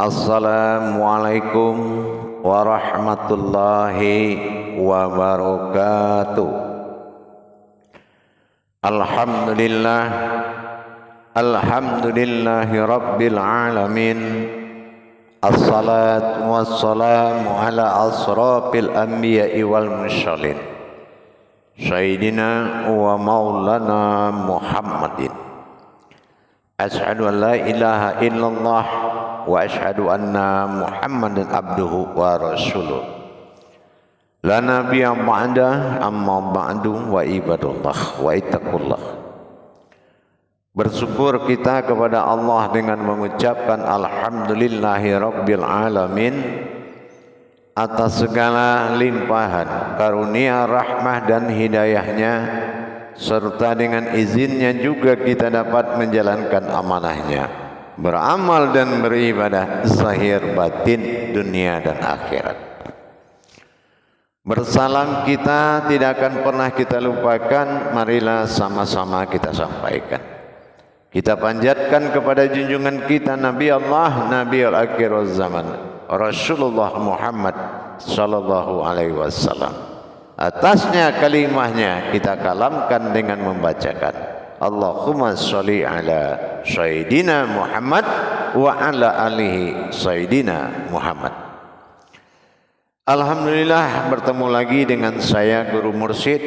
Assalamualaikum warahmatullahi wabarakatuh. Alhamdulillahi rabbil alamin. Assalatu wassalamu ala asrafil anbiya'i wal mursalin Sayyidina wa maulana Muhammadin. Ashhadu an la ilaha illallah wa ashhadu anna Muhammadan abduhu wa rasuluh. La nabiyya ba'da, amma ba'du, wa ibadullah wa ittaqullah. Bersyukur kita kepada Allah dengan mengucapkan alhamdulillahi rabbil alamin atas segala limpahan karunia, rahmah dan hidayahnya, serta dengan izinnya juga kita dapat menjalankan amanahnya, beramal dan beribadah zahir batin dunia dan akhirat. Bersalam kita tidak akan pernah kita lupakan, marilah sama-sama kita sampaikan. Kita panjatkan kepada junjungan kita Nabi Allah, Nabi al-akhir zaman, Rasulullah Muhammad sallallahu alaihi wasallam. Atasnya kalimahnya kita kalamkan dengan membacakan Allahumma sholli ala Sayyidina Muhammad wa ala alihi Sayyidina Muhammad. Alhamdulillah bertemu lagi dengan saya Guru Mursyid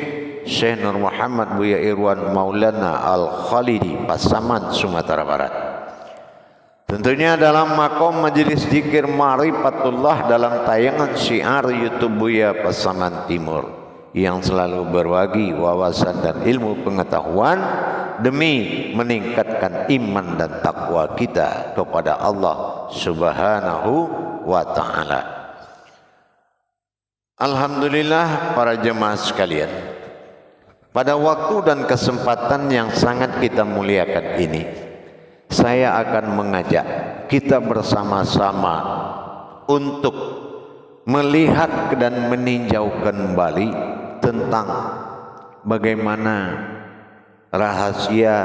Syekh Nur Muhammad Buya Irwan Maulana Al-Khalidi, Pasaman, Sumatera Barat. Tentunya dalam makom majelis zikir Ma'rifatullah dalam tayangan syiar YouTube Buya Pasaman Timur yang selalu berbagi wawasan dan ilmu pengetahuan demi meningkatkan iman dan takwa kita kepada Allah Subhanahu wa ta'ala. Alhamdulillah para jemaah sekalian, pada waktu dan kesempatan yang sangat kita muliakan ini, saya akan mengajak kita bersama-sama untuk melihat dan meninjau kembali tentang bagaimana rahasia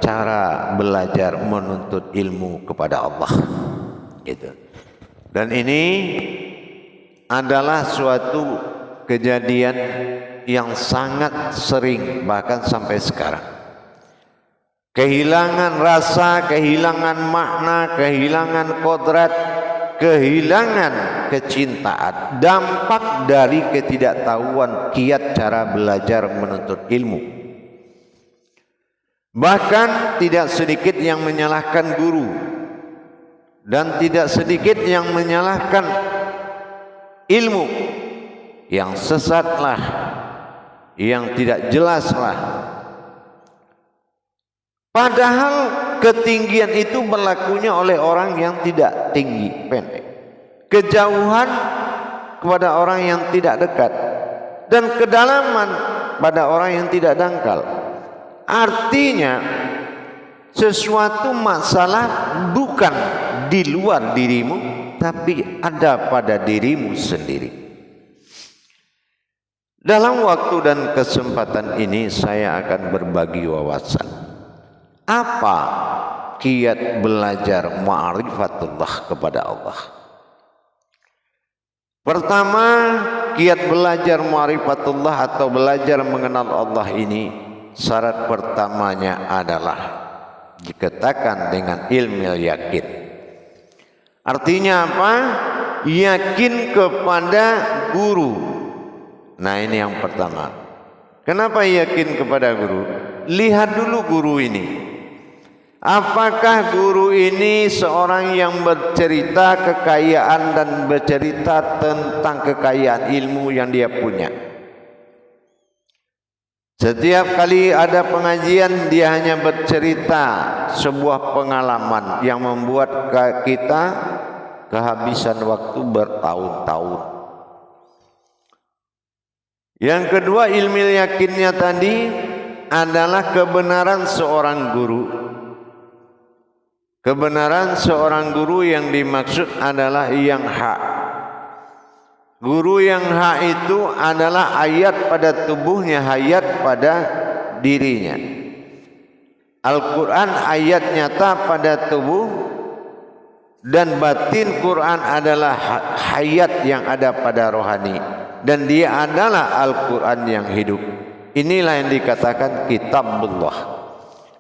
cara belajar menuntut ilmu kepada Allah. Gitu. Dan ini adalah suatu kejadian yang sangat sering, bahkan sampai sekarang. Kehilangan rasa, kehilangan makna, kehilangan kodrat, kehilangan kecintaan, dampak dari ketidaktahuan kiat cara belajar menuntut ilmu. Bahkan tidak sedikit yang menyalahkan guru, dan tidak sedikit yang menyalahkan ilmu yang sesatlah, yang tidak jelaslah. Padahal ketinggian itu berlakunya oleh orang yang tidak tinggi, pendek. Kejauhan kepada orang yang tidak dekat, dan kedalaman pada orang yang tidak dangkal. Artinya sesuatu masalah bukan di luar dirimu, tapi ada pada dirimu sendiri. Dalam waktu dan kesempatan ini saya akan berbagi wawasan. Apa kiat belajar ma'rifatullah kepada Allah? Pertama, kiat belajar ma'rifatullah atau belajar mengenal Allah ini, syarat pertamanya adalah dikatakan dengan ilmu yakin. Artinya apa? Yakin kepada guru. Nah, ini yang pertama. Kenapa yakin kepada guru? Lihat dulu guru ini. Apakah guru ini seorang yang bercerita kekayaan dan bercerita tentang kekayaan ilmu yang dia punya? Setiap kali ada pengajian dia hanya bercerita sebuah pengalaman yang membuat kita kehabisan waktu bertahun-tahun. Yang kedua, ilmu yakinnya tadi adalah kebenaran seorang guru. Kebenaran seorang guru yang dimaksud adalah yang hak. Guru yang hak itu adalah hayat pada tubuhnya, hayat pada dirinya. Al-Quran ayat nyata pada tubuh dan batin Quran adalah hayat yang ada pada rohani, dan dia adalah Al-Quran yang hidup. Inilah yang dikatakan kitabullah.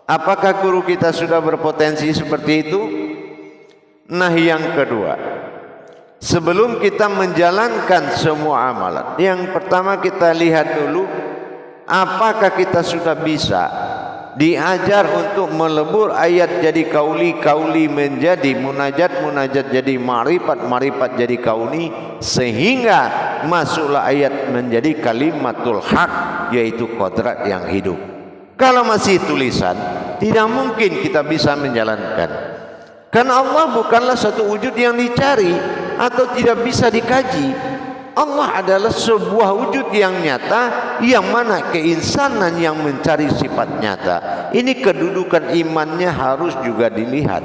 Apakah guru kita sudah berpotensi seperti itu? Nah, yang kedua, sebelum kita menjalankan semua amalan, yang pertama kita lihat dulu apakah kita sudah bisa diajar untuk melebur ayat jadi kauli, kauli menjadi munajat, munajat jadi ma'rifat, ma'rifat jadi kauni, sehingga masuklah ayat menjadi kalimatul haq, yaitu kodrat yang hidup. Kalau masih tulisan, tidak mungkin kita bisa menjalankan, karena Allah bukanlah satu wujud yang dicari atau tidak bisa dikaji. Allah adalah sebuah wujud yang nyata, yang mana keinsanan yang mencari sifat nyata. Ini kedudukan imannya harus juga dilihat.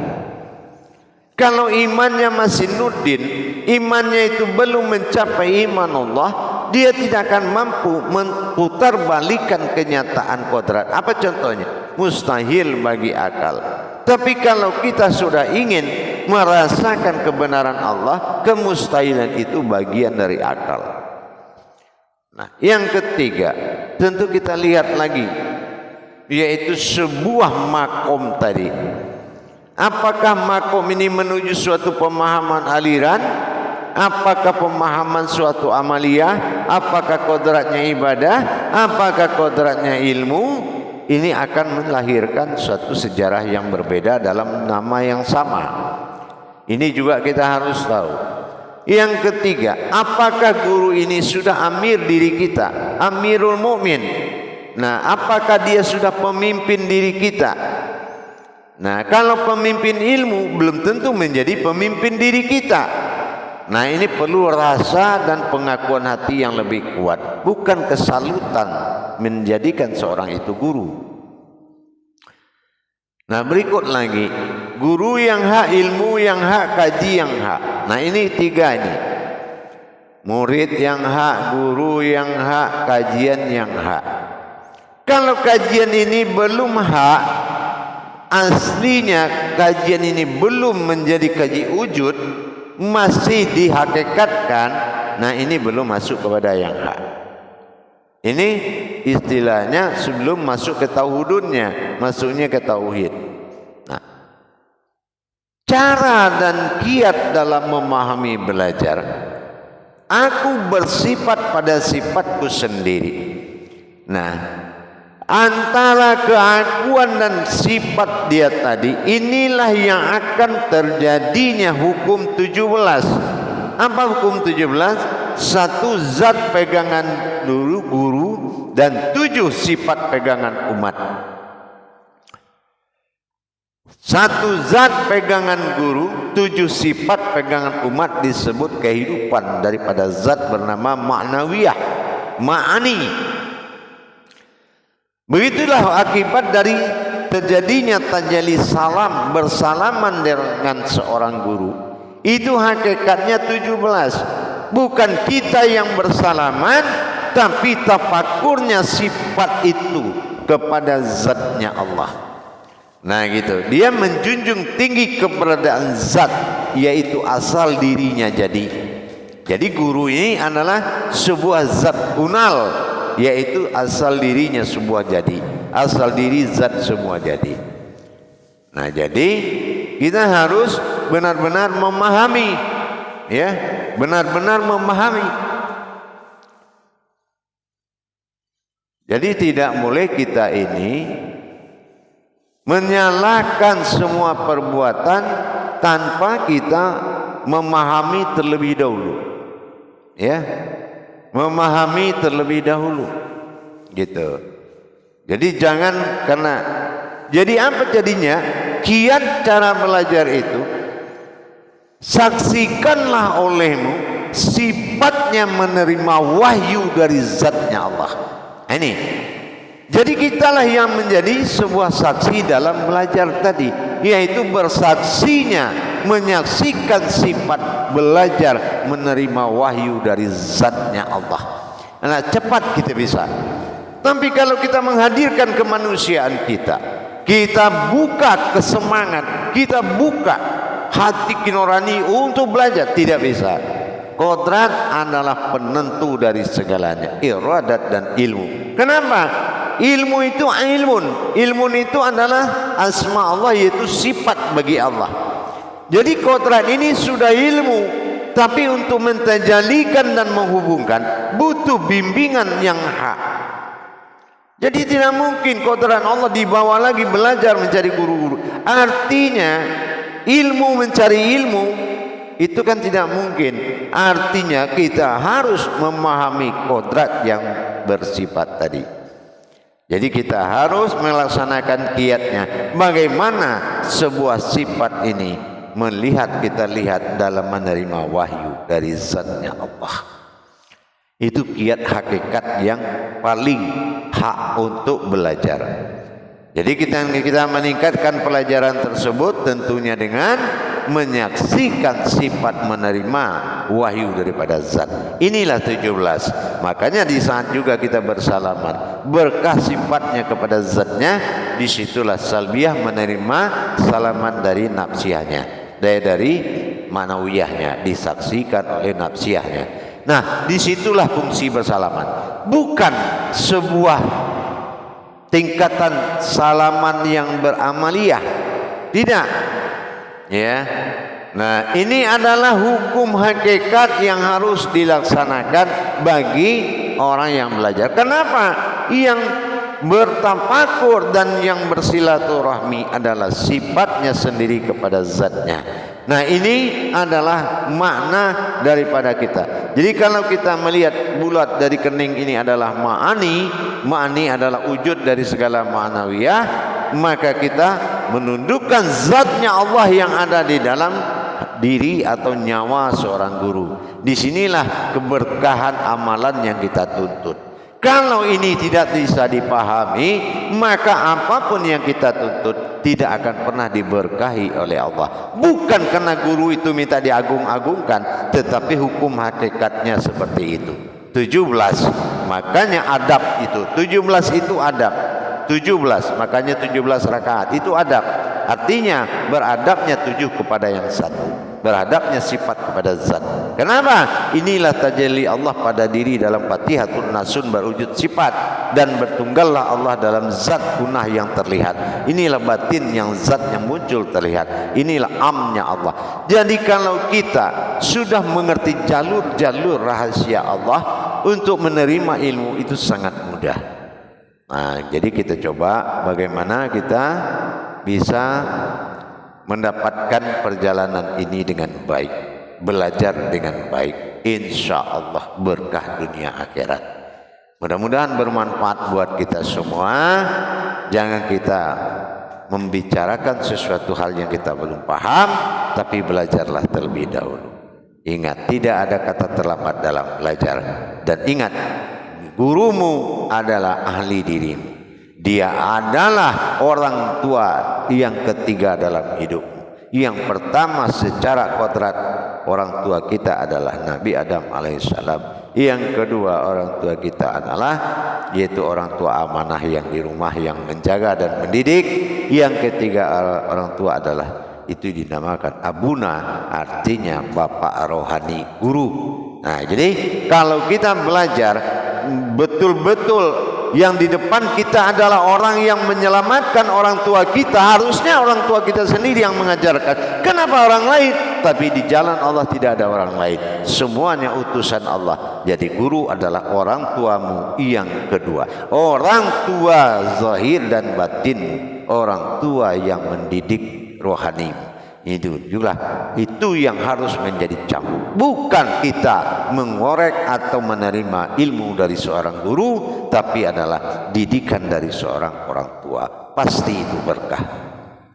Kalau imannya masih nurdin, imannya itu belum mencapai iman Allah, dia tidak akan mampu memutarbalikkan kenyataan kodrat. Apa contohnya? Mustahil bagi akal. Tapi kalau kita sudah ingin merasakan kebenaran Allah, kemustahilan itu bagian dari akal. Nah, yang ketiga, tentu kita lihat lagi, yaitu sebuah makom tadi. Apakah makom ini menuju suatu pemahaman aliran? Apakah pemahaman suatu amaliyah? Apakah kodratnya ibadah? Apakah kodratnya ilmu? Ini akan melahirkan suatu sejarah yang berbeda dalam nama yang sama. Ini juga kita harus tahu. Yang ketiga, apakah guru ini sudah amir diri kita, amirul mukmin? Nah, apakah dia sudah pemimpin diri kita? Nah, kalau pemimpin ilmu, belum tentu menjadi pemimpin diri kita. Nah, ini perlu rasa dan pengakuan hati yang lebih kuat, bukan kesalutan menjadikan seorang itu guru. Nah, berikut lagi, guru yang hak, ilmu yang hak, kaji yang hak. Nah, ini tiga ini. Murid yang hak, guru yang hak, kajian yang hak. Kalau kajian ini belum hak, aslinya kajian ini belum menjadi kaji wujud, masih dihakikatkan, nah ini belum masuk kepada yang hak. Ini istilahnya sebelum masuk ke tauhidnya, masuknya ke tauhid. Nah, cara dan kiat dalam memahami belajar, aku bersifat pada sifatku sendiri. Nah, antara keakuan dan sifat dia tadi, inilah yang akan terjadinya hukum 17. Apa hukum 17? Satu zat pegangan dulu guru dan 7 sifat pegangan umat. Satu zat pegangan guru, 7 sifat pegangan umat disebut kehidupan daripada zat bernama ma'nawiyah, ma'ani. Begitulah akibat dari terjadinya tajalli salam, bersalaman dengan seorang guru. Itu hakikatnya 17. Bukan kita yang bersalaman, tapi tafakurnya sifat itu kepada zatnya Allah. Nah gitu, dia menjunjung tinggi keberadaan zat, yaitu asal dirinya jadi. Jadi guru ini adalah sebuah zat kunal, yaitu asal dirinya sebuah jadi, asal diri zat semua jadi. Nah jadi kita harus benar-benar memahami, ya, benar-benar memahami. Jadi tidak boleh kita ini menyalahkan semua perbuatan tanpa kita memahami terlebih dahulu, ya, memahami terlebih dahulu, gitu. Jadi jangan karena, jadi apa jadinya? Kiat cara belajar itu, saksikanlah olehmu sifatnya menerima wahyu dari zatnya Allah. Ini jadi kitalah yang menjadi sebuah saksi dalam belajar tadi, yaitu bersaksinya menyaksikan sifat belajar menerima wahyu dari zatnya Allah. Nah, cepat kita bisa. Tapi kalau kita menghadirkan kemanusiaan kita, kita buka kesemangat, kita buka hati nurani untuk belajar, tidak bisa. Kodrat adalah penentu dari segalanya, iradat dan ilmu. Kenapa? Ilmu itu ilmu itu adalah asma Allah, yaitu sifat bagi Allah. Jadi kodrat ini sudah ilmu, tapi untuk mentajalikan dan menghubungkan butuh bimbingan yang hak. Jadi tidak mungkin kodrat Allah dibawa lagi belajar mencari guru-guru. Artinya ilmu mencari ilmu itu kan tidak mungkin. Artinya kita harus memahami kodrat yang bersifat tadi. Jadi kita harus melaksanakan kiatnya. Bagaimana sebuah sifat ini kita lihat dalam menerima wahyu dari zatnya Allah. Itu kiat hakikat yang paling hak untuk belajar. Jadi kita meningkatkan pelajaran tersebut tentunya dengan menyaksikan sifat menerima wahyu daripada zat. Inilah 17. Makanya di saat juga kita bersalaman, berkah sifatnya kepada zatnya, disitulah salbiyah menerima salaman dari nafsiyahnya, dari manawiyahnya, disaksikan oleh nafsiyahnya. Nah, disitulah fungsi bersalaman, bukan sebuah tingkatan salaman yang beramaliyah, tidak. Ya, nah ini adalah hukum hakikat yang harus dilaksanakan bagi orang yang belajar. Kenapa? Yang bertafakur dan yang bersilaturahmi adalah sifatnya sendiri kepada zatnya. Nah ini adalah makna daripada kita. Jadi kalau kita melihat bulat dari kening ini adalah ma'ani adalah wujud dari segala ma'nawiyah, maka kita menundukkan zatnya Allah yang ada di dalam diri atau nyawa seorang guru. Disinilah keberkahan amalan yang kita tuntut. Kalau ini tidak bisa dipahami, maka apapun yang kita tuntut tidak akan pernah diberkahi oleh Allah. Bukan karena guru itu minta diagung-agungkan, tetapi hukum hakikatnya seperti itu. 17, makanya adab itu. 17 itu adab. 17, makanya 17 rakaat itu adab. Artinya beradabnya 7 kepada yang satu, beradabnya sifat kepada zat. Kenapa? Inilah tajalli Allah pada diri dalam Fatihatun Nasun berwujud sifat, dan bertunggallah Allah dalam zat kunah yang terlihat. Inilah batin yang zat yang muncul terlihat. Inilah amnya Allah. Jadi kalau kita sudah mengerti jalur-jalur rahasia Allah untuk menerima ilmu itu sangat mudah. Nah, jadi kita coba bagaimana kita bisa mendapatkan perjalanan ini dengan baik, belajar dengan baik, insya Allah berkah dunia akhirat. Mudah-mudahan bermanfaat buat kita semua. Jangan kita membicarakan sesuatu hal yang kita belum paham, tapi belajarlah terlebih dahulu. Ingat, tidak ada kata terlambat dalam belajar. Dan ingat, gurumu adalah ahli dirimu. Dia adalah orang tua yang ketiga dalam hidupmu. Yang pertama secara kodrat orang tua kita adalah Nabi Adam alaihissalam. Yang kedua orang tua kita adalah yaitu orang tua amanah yang di rumah yang menjaga dan mendidik. Yang ketiga orang tua adalah itu dinamakan abuna, artinya bapak rohani, guru. Nah, jadi kalau kita belajar betul-betul yang di depan kita adalah orang yang menyelamatkan orang tua kita, harusnya orang tua kita sendiri yang mengajarkan. Kenapa orang lain? Tapi di jalan Allah tidak ada orang lain, semuanya utusan Allah. Jadi guru adalah orang tuamu yang kedua, orang tua zahir dan batin, orang tua yang mendidik rohani. Itu juga itu yang harus menjadi cambuk, bukan kita mengorek atau menerima ilmu dari seorang guru, tapi adalah didikan dari seorang orang tua. Pasti itu berkah,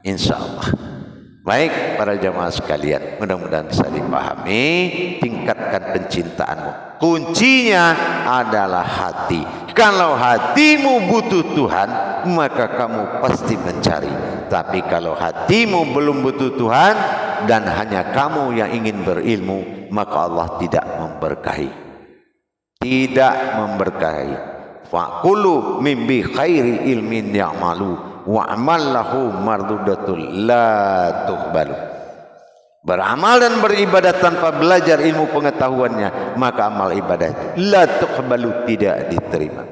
insya Allah. Baik para jamaah sekalian, mudah-mudahan bisa dipahami. Tingkatkan pencintaanmu, kuncinya adalah hati. Kalau hatimu butuh Tuhan, maka kamu pasti mencari. Tapi kalau hatimu belum butuh Tuhan dan hanya kamu yang ingin berilmu, maka Allah tidak memberkahi. Tidak memberkahi. Faqulu min bi khairi ilmin ya'malu wa amal lahu mardudatul la tuqbalu. beramal dan beribadah tanpa belajar ilmu pengetahuannya, maka amal ibadah la tuqbalu, tidak diterima.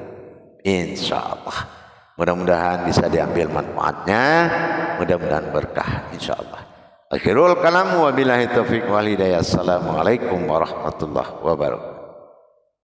Insyaallah. Mudah-mudahan bisa diambil manfaatnya, mudah-mudahan berkah insyaallah. Akhirul kalam, wabillahi taufiq wal hidayah. Assalamualaikum warahmatullahi wabarakatuh.